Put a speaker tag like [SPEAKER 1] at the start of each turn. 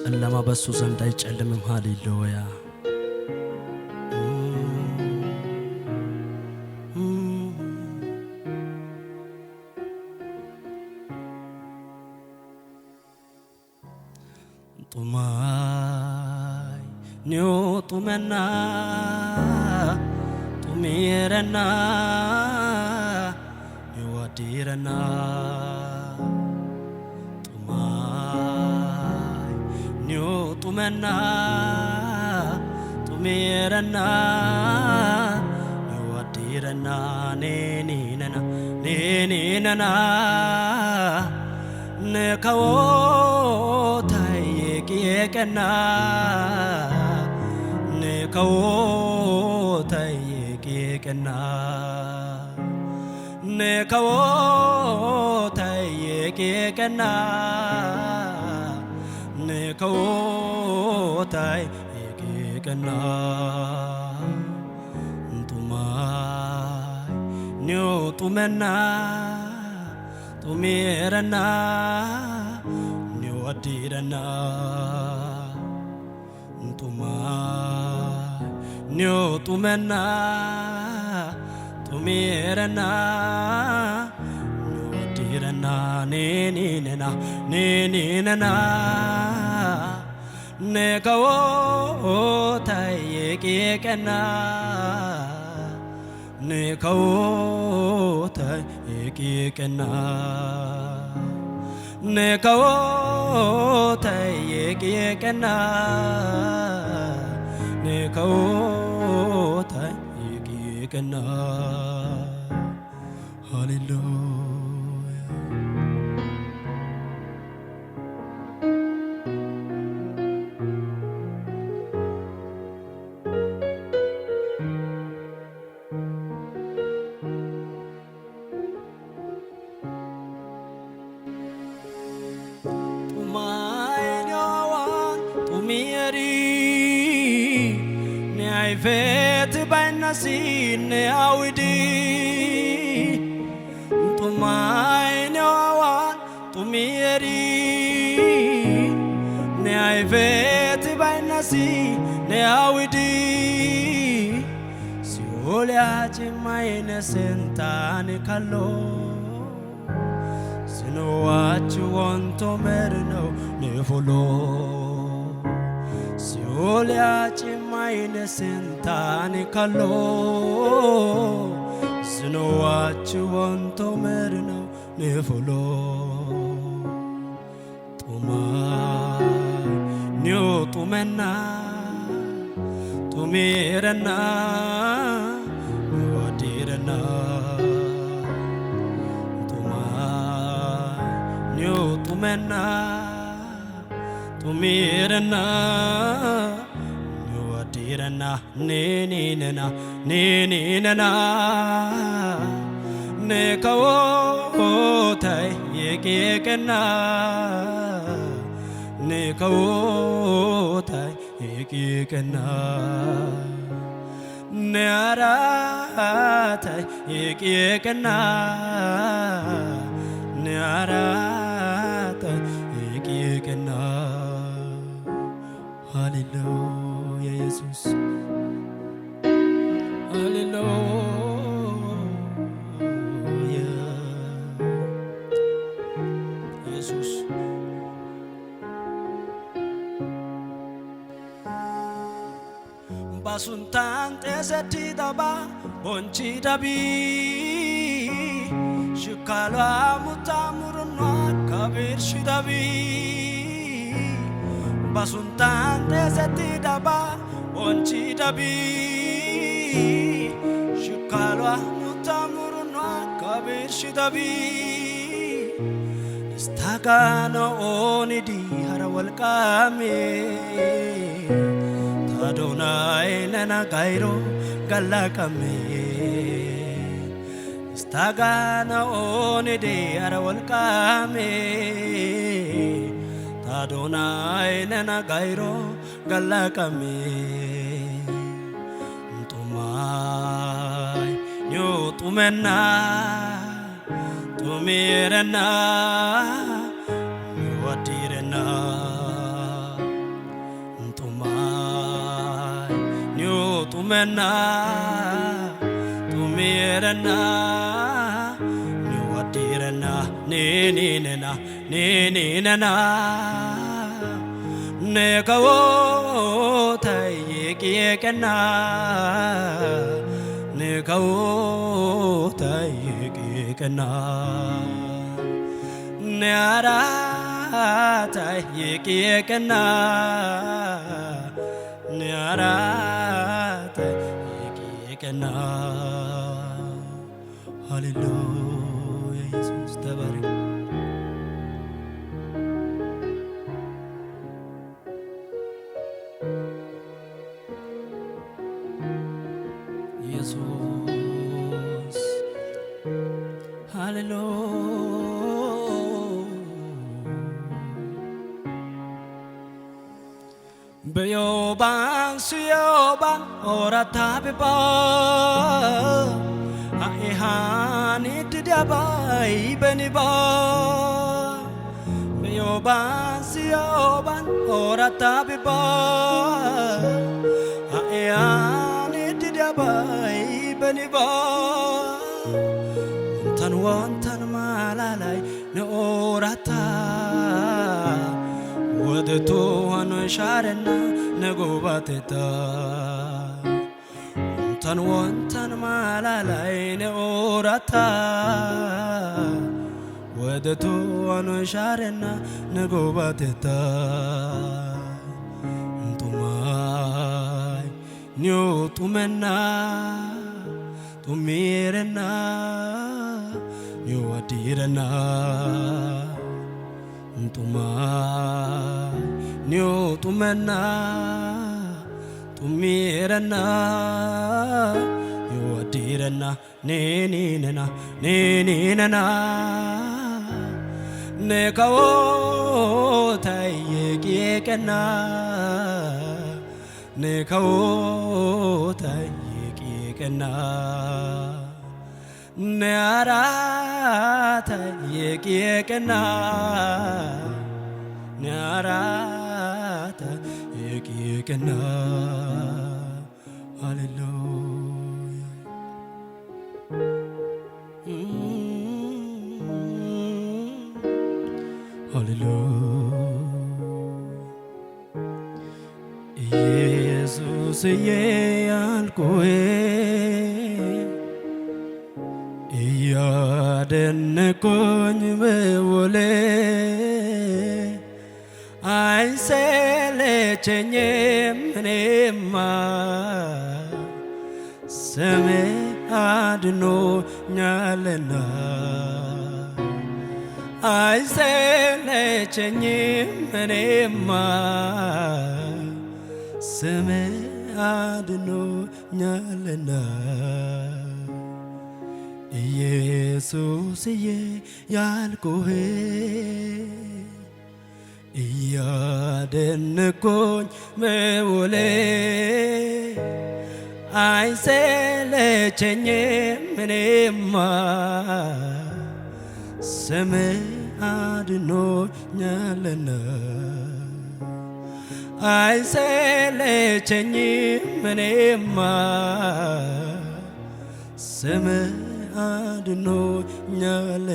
[SPEAKER 1] ጨለማ በሱ ዘንድ አይጨልምም ሃሌሉያ ጡማይ ኒዮ ጡመና ጡሜረና ይወዲረና ጡማይ ኒዮ ጡመና ጡሜረና ይወዲረና ኔኔነና ኔኔነና ነካዎታይ የቀና ነካዎታይ የቀና ነካዎታይ የቀና ነካዎታይ የቀና ጡማይ ኒዮ ጡመና ጡሜረና ኒወዲረና ጡማይ ኒዮ ጡመና ጡሜረና ኒወዲረና ኔኔነና ኔኔነና ነካዎታይ የቀና ነካዎታይ የቀና ነካዎታይ የቀና ነካዎታይ የቀና ሃሌሉያ vet bainasi ne awidi tumai ne awan tumieri ne vet bainasi ne awidi si olya chimai ne sentane kallo sino wachu wonto merno ne follow Olya chimaine sentane kallo Sino wachu wonto merno ne follow Tumai nyo tumena Tumirena Wadirena Tumai nyo tumena Tumirena Nuwadirena Neninena Neninena Nekawotai Yekekena Nekawotai Yekekena Nearatai Yekekena Nearatai Yekekena Hallelujah, Jesus. Hallelujah, Jesus. Basuntan teseti daba bonchi dabi shukala mutamurna kabir shidabi Basuntan teseti daba bonchi dabi Shukala mutamurna kabir shidabi Istagana onidi harawal kame Tadonai nana gairo galakame Istagana onidi harawal kame Adonai nana gairo galakame Tumai nyo tumena Tumirena Wadirena tumena tumirana ni wadirana ni nena ne kawo tayi kana ne kawo tayi kana ne ara tayi kana ne ara tayi kana hallelujah Jesus tabarak Jesus hallelujah Beyoban suyoban orata beba Aihani tidabai beniba Beyoban suyoban orata beba Aihani tidabai beniba Wantan malalai ne orata ወደቶ አንሻረና ነጎባቴታ ወንተን ማላላይ ነኦራታ ወደቶ አንሻረና ነጎባቴታ እንቱማይ ኒውጡመና ጡሚረና ኒዋዲረና Tumai nyo tumena tumirana yo adirana ne nena ne kawo tayi kana ne kawo tayi kana ne ara tayi kana ne ara tayi kana hallelujah hallelujah Jesus yalkoe ያደነቆኝ በወሌ አይሰለቸኝም እኔማ ስሜ አድኖኛልና አይሰለቸኝም እኔማ ስሜ አድኖኛልና ኢየሱስዬ ያልኩህ እያደነቆኝ መውሌ አይሰለቸኝም እኔማ ስምህ አድኖኛልና አይሰለቸኝም እኔማ ስምህ አድኖኛልና